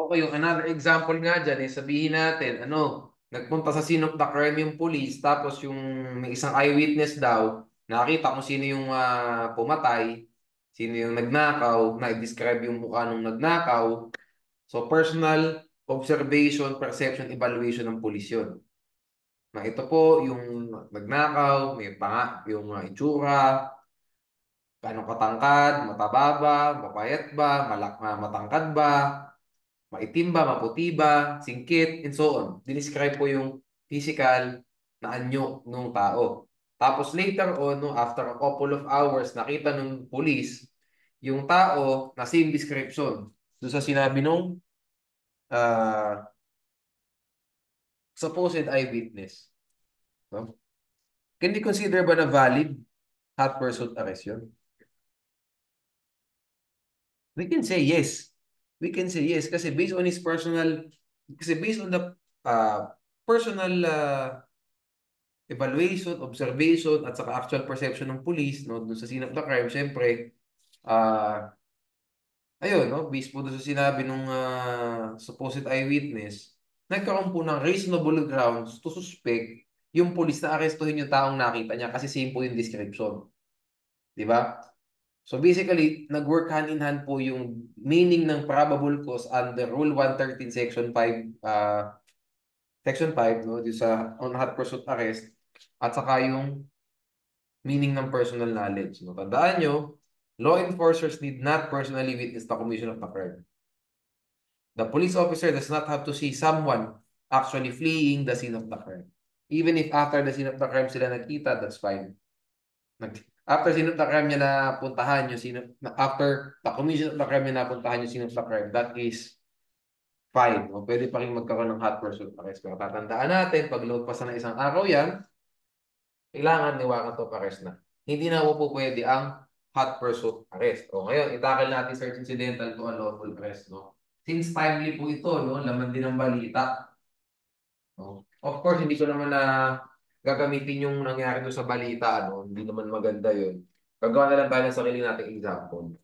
Okay, yung another example nga dyan, sabihin natin, nagpunta sa scene of the crime yung police, tapos yung may isang eyewitness daw, nakita kung sino yung pumatay, sino yung nagnakaw, na-describe yung mukha nung nagnakaw. So, personal observation, perception, evaluation ng police yun. Na ito po, yung nagnakaw, may yung itsura, gaano katangkad, mataba ba, mapayat ba, matangkad ba, maitim ba, maputi ba, singkit, and so on. Dinescribe po yung physical na anyo ng tao. Tapos later on, no, after a couple of hours, nakita ng police yung tao na same description doon sa sinabi nung uh, supposed eyewitness. No? Can we consider ba na valid hot pursuit arrest yun? We can say yes. We can say yes kasi based on his personal, kasi based on the personal evaluation, observation, at saka actual perception ng police, no, dun sa scene of the crime, syempre, ah, ayun, no, based po dun sa sinabi nung supposed eyewitness, nagkaroon po ng reasonable grounds to suspect yung police na arestuhin yung taong nakita niya kasi same po yung description. Di ba? So basically, nag-work hand in hand po yung meaning ng probable cause under Rule 113 Section 5, Section 5, no, di sa on hot pursuit arrest, at saka yung meaning ng personal knowledge. No? Tandaan nyo, law enforcers need not personally witness the commission of the crime. The police officer does not have to see someone actually fleeing the scene of the crime. Even if after the scene of the crime sila nagkita, that's fine. After scene of the crime niya napuntahan yung after the commission of the crime niya napuntahan yung scene of the crime, that is fine. O, pwede pa rin magkaroon ng hot pursuit arrest. Pero tatandaan natin, pag lumagpas na ng isang araw yan, kailangan ni warrant of arrest na. Hindi na po pwede ang hot pursuit arrest. O ngayon, itakal natin search incidental to unlawful arrest. No? Since timely po ito, no? Laman din ng balita. No? Of course, hindi ko naman na gagamitin yung nangyari doon sa balita. No? Hindi naman maganda yun. Gagawa na lang tayo ng sarili nating example.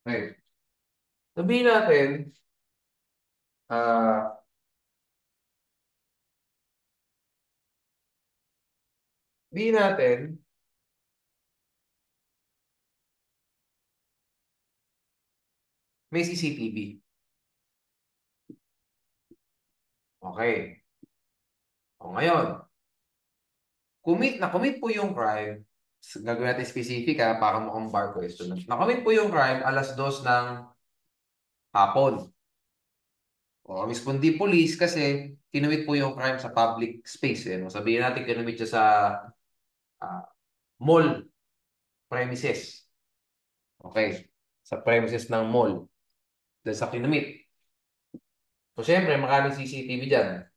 Okay. Sabihin natin, ah, sabihin natin, may CCTV. Okay. O ngayon, na-commit po yung crime, gagawin natin specific para mukhang bar question. Na-commit po yung crime alas 2 ng hapon. O, mispondi police kasi kinumit po yung crime sa public space. No? Sabihin natin kinumit siya sa ah, mall premises. Okay. Sa premises ng mall. Dahil sa kinumit. So, syempre, maraming CCTV dyan.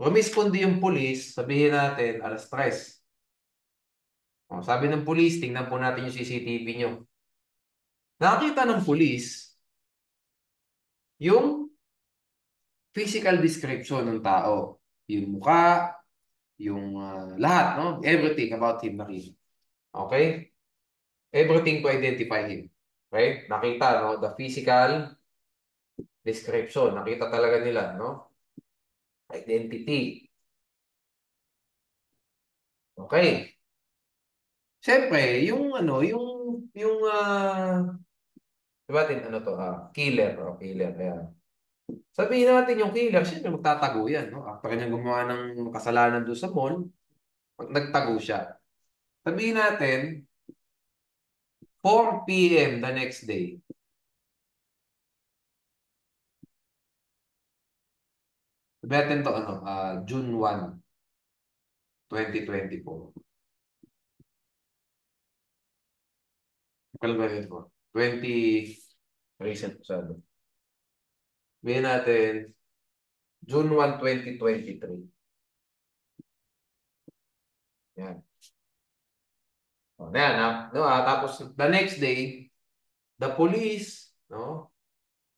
Rumispondi yung police, sabihin natin, alas 3. O, sabi ng police, tingnan po natin yung CCTV nyo. Nakakita ng police yung physical description ng tao. Yung mukha, yung lahat, no? Everything about him nakita. Okay? Everything to identify him. Okay? Nakita, no? The physical description. Nakita talaga nila, no? Identity. Okay. Siyempre, diba ano to, killer, o killer, ayan. Sabihin natin yung killer, siyempre magtatago yan, no? After kanyang gumawa ng kasalanan doon sa mall, nagtago siya. Sabihin natin, 4 p.m. the next day. Sabihin natin to, June 1, 2024. Kalma rin po. 20 recent masyado. Sabihin natin, June 1, 2023. Yan. O, yan, ha? No, tapos, the next day, the police, no,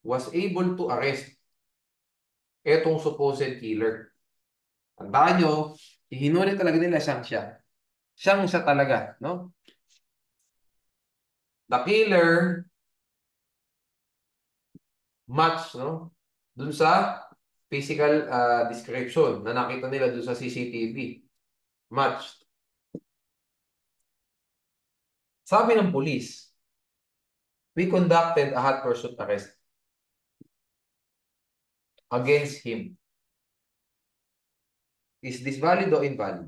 was able to arrest etong supposed killer. Tandaan nyo, hinuli talaga nila siyang siya. Siyang siya talaga, no? The killer match, no? Dun sa physical description na nakita nila dun sa CCTV. Match. Sabi ng police, we conducted a hot pursuit arrest against him. Is this valid o invalid?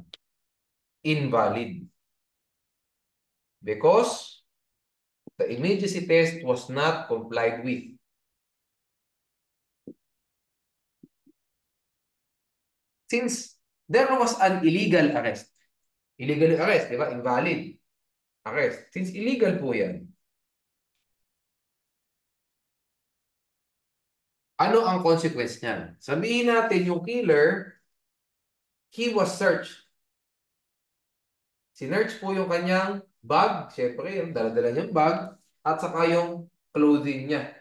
Invalid. Because the immediacy test was not complied with. Since there was an illegal arrest. Illegal arrest, di ba? Invalid arrest. Since illegal po yan, ano ang consequence niyan? Sabihin natin yung killer, he was searched. Sinearch po yung kanyang bag, syempre, yung dala-dala niyang bag, at saka yung clothing niya.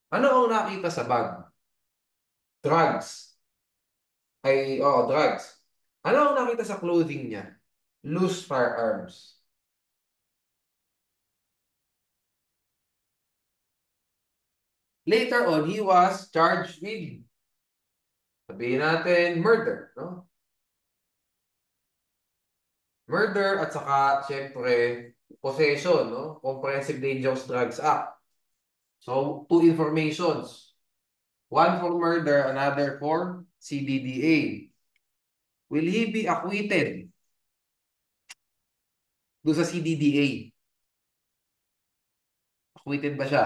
Ano ang nakita sa bag? Drugs. Drugs. Ano ang nakita sa clothing niya? Loose firearms. Later on, he was charged with, sabihin natin, murder, no? Murder at saka, syempre, possession, no? Comprehensive Dangerous Drugs Act. So, two informations. One for murder, another for CDDA. Will he be acquitted doon sa CDDA? Acquitted ba siya?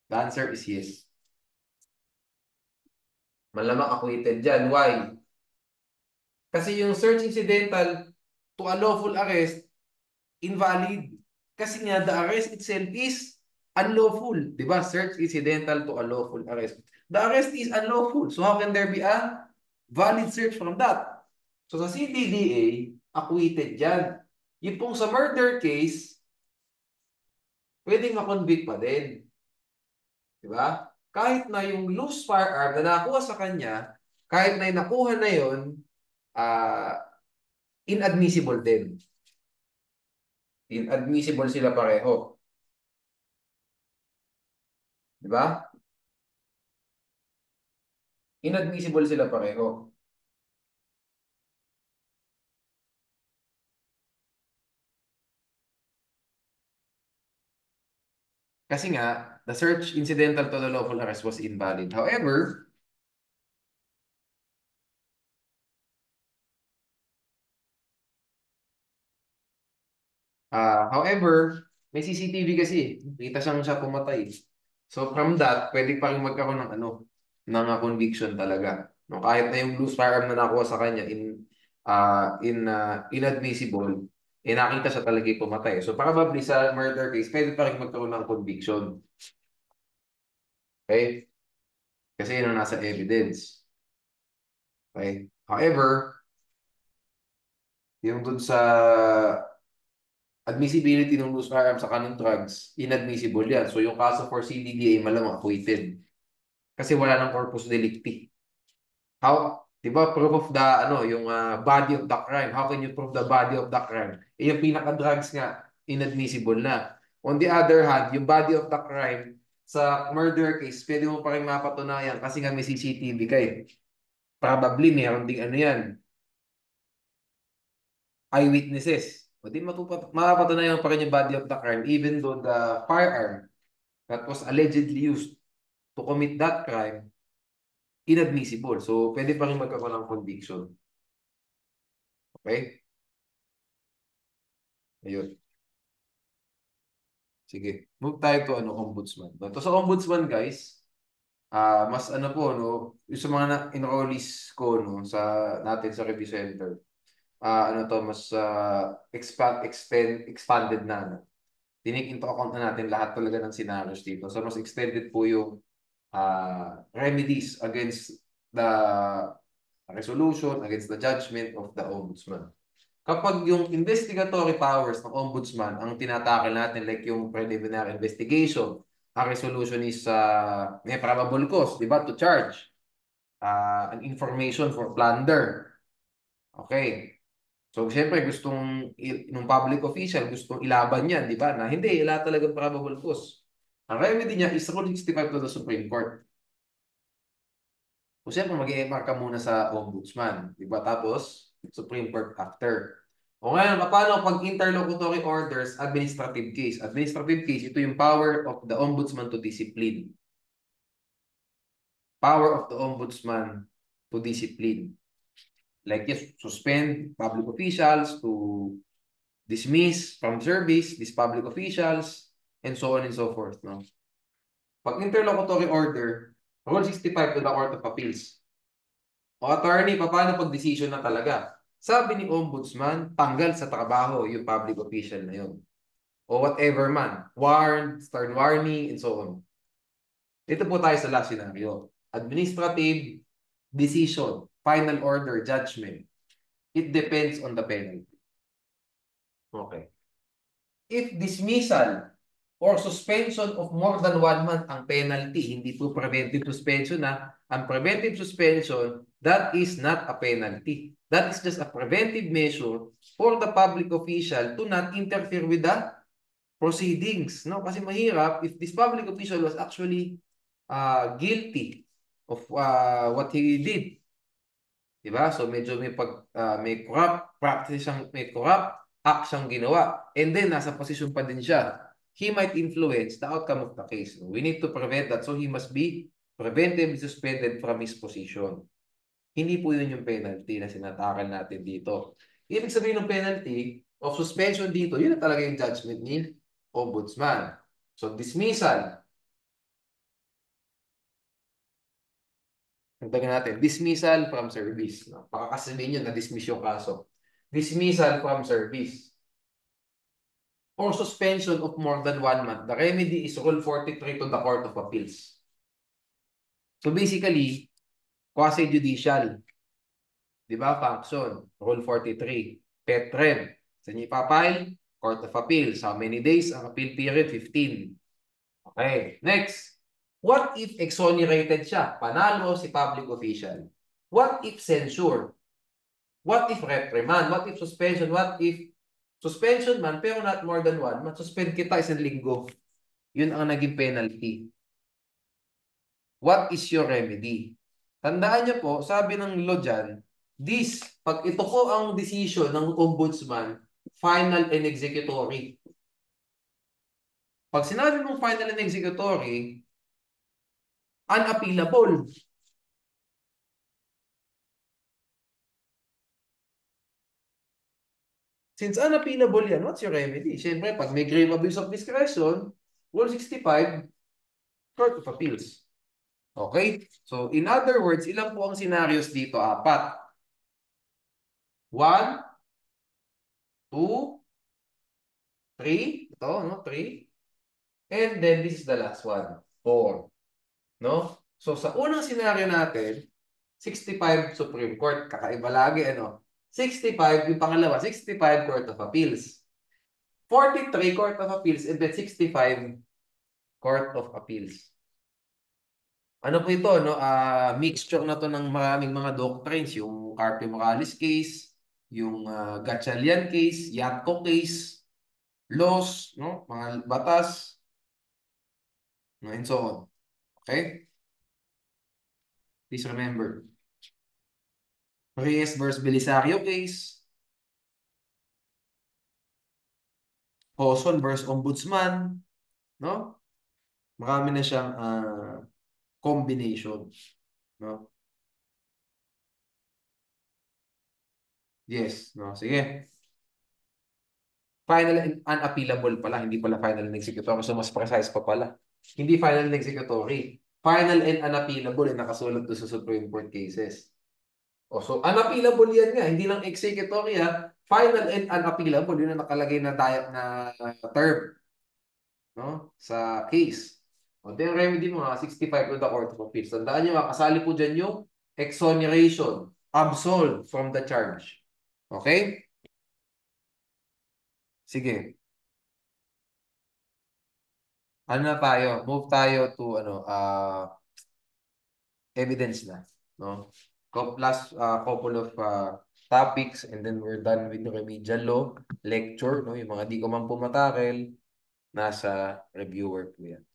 The answer is yes. Malamang acquitted dyan. Why? Kasi yung search incidental to a lawful arrest, invalid. Kasi nga, the arrest itself is unlawful. Diba? Search incidental to a lawful arrest. The arrest is unlawful. So how can there be a valid search from that? So sa CDDA, acquitted yan. Yung pong sa murder case, pwedeng ma-convict pa din. Diba? Kahit na yung loose firearm na nakuha sa kanya, kahit na yung nakuha na yun, uh, inadmissible din. Inadmissible sila pareho. Diba? Inadmissible sila pareho. Kasi nga, the search incidental to the lawful arrest was invalid. However, may CCTV kasi. Kita siya pumatay. So from that, pwede pa rin magkaroon ng conviction talaga. No, kahit na yung loose firearm na nakuha sa kanya inadmissible, nakita siya talaga yung pumatay. So probably sa murder case, pwede pa rin magkaroon ng conviction. Okay? Kasi yun ang nasa evidence. Okay? However, yung dun sa admissibility ng loose firearm sa kanong drugs, inadmissible yan. So yung kaso for CDDA malamang acquitted. Kasi wala ng corpus delicti. How, di ba, proof of the, yung body of the crime. How can you prove the body of the crime? Yung pinaka-drugs nga, inadmissible na. On the other hand, yung body of the crime, sa murder case, pwede mo pa rin mapatunayan kasi nga may CCTV kayo. Probably, meron ding yan, eyewitnesses. O di mapapatunayan pa rin yung body of the crime even though the firearm that was allegedly used to commit that crime, inadmissible. So, pwede pa rin magkakaroon ng conviction. Okay? Ayun. Sige. Move tayo to ombudsman. To sa ombudsman, guys, mas po, no, yung sa mga enrollees ko, no, natin sa review center, mas expanded na. No? Tinake into account na natin lahat talaga ng scenarios dito. So, mas extended po yung remedies against the resolution, against the judgment of the ombudsman. Kapag yung investigatory powers ng ombudsman ang tinatakil natin, like yung preliminary investigation, ang resolution is may probable cause, di ba, to charge an information for plunder. Okay. So, siyempre, nung public official, gustong ilaban yan, di ba? Na hindi, wala talagang probable cause. Ang remedy niya is Rule 65 to the Supreme Court. So, siyempre, mag-EMR ka muna sa Ombudsman, di ba? Tapos, Supreme Court after. O ngayon, paano pag interlocutory orders, administrative case? Administrative case, ito yung power of the Ombudsman to discipline. Power of the Ombudsman to discipline. Like, yes, suspend public officials, to dismiss from service these public officials, and so on and so forth. No? Pag interlocutory order, Rule 65 to the Court of Appeals. O attorney, paano pag decision na talaga? Sabi ni Ombudsman, tanggal sa trabaho yung public official na yun. O whatever man, warned, stern warning, and so on. Dito po tayo sa last scenario. Administrative decision, final order, judgment. It depends on the penalty. Okay. If dismissal or suspension of more than 1 month ang penalty, hindi po preventive suspension na. Ang preventive suspension, that is not a penalty. That is just a preventive measure for the public official to not interfere with the proceedings. No? Kasi mahirap if this public official was actually guilty of what he did. Diba? So medyo may corrupt practice siyang, may corrupt act siyang ginawa. And then nasa posisyon pa din siya. He might influence the outcome of the case. We need to prevent that. So he must be preventively suspended from his position. Hindi po yun yung penalty na sinatakal natin dito. Ibig sabihin ng penalty of suspension dito, yun na talaga yung judgment ni Ombudsman. So dismissal. Nagdagan natin, dismissal from service. No? Pakakasabihin nyo na dismiss yung kaso. Dismissal from service. Or suspension of more than 1 month. The remedy is Rule 43 to the Court of Appeals. So basically, quasi-judicial. Di ba? Function. Rule 43. PETREB. Sa inyo ipapile? Court of Appeals. How many days? Ang appeal period, 15. Okay. Next. What if exonerated siya? Panalo si public official. What if censure? What if reprimand? What if suspension? What if suspension man, pero not more than 1 month? Suspend kita 1 linggo. Yun ang naging penalty. What is your remedy? Tandaan niyo po, sabi ng law dyan, pag ito po ang decision ng ombudsman, final and executory. Pag sinabi mong final and executory, unappealable. Since unappealable yan, what's your remedy? Siyempre, pag may grave abuse of discretion, Rule 65, Court of Appeals. Okay? So, in other words, ilan po ang scenarios dito? 4. 1, 2, 3. Ito, no? 3. And then, this is the last one. 4. No? So, sa unang scenario natin, 65 Supreme Court. Kakaiba lagi, ano? 65, yung pangalawa, 65 Court of Appeals. 43 Court of Appeals and then 65 Court of Appeals. Ano po ito, no? Mixture na to ng maraming mga doctrines, yung Carpe Morales case, yung Gatchalian case, Yatco case, laws, no? Mga batas, no? And so on. Okay? Please remember. Reyes versus Belisario case, Hoson versus Ombudsman, no? Marami na siyang combination, no? Yes, no? Sige. Final and unappealable pala, hindi pala final and executory. So, mas precise pa pala. Hindi final and executory. Final and unappealable yung nakasulat doon sa Supreme Court cases. O, so, unappealable yan nga. Hindi lang executory ha. Final and unappealable. Yun ang nakalagay na term. no, sa case. O, ito yung remedy mo nga, 65 to the Court of Appeals. Tandaan nyo nga, kasali po dyan yung exoneration, absolved from the charge. Okay? Sige. Ano na tayo? Move tayo to evidence na, no? Last couple of topics and then we're done with the remedial law lecture, no? Yung mga di ko man pumatakel, nasa reviewer po yan.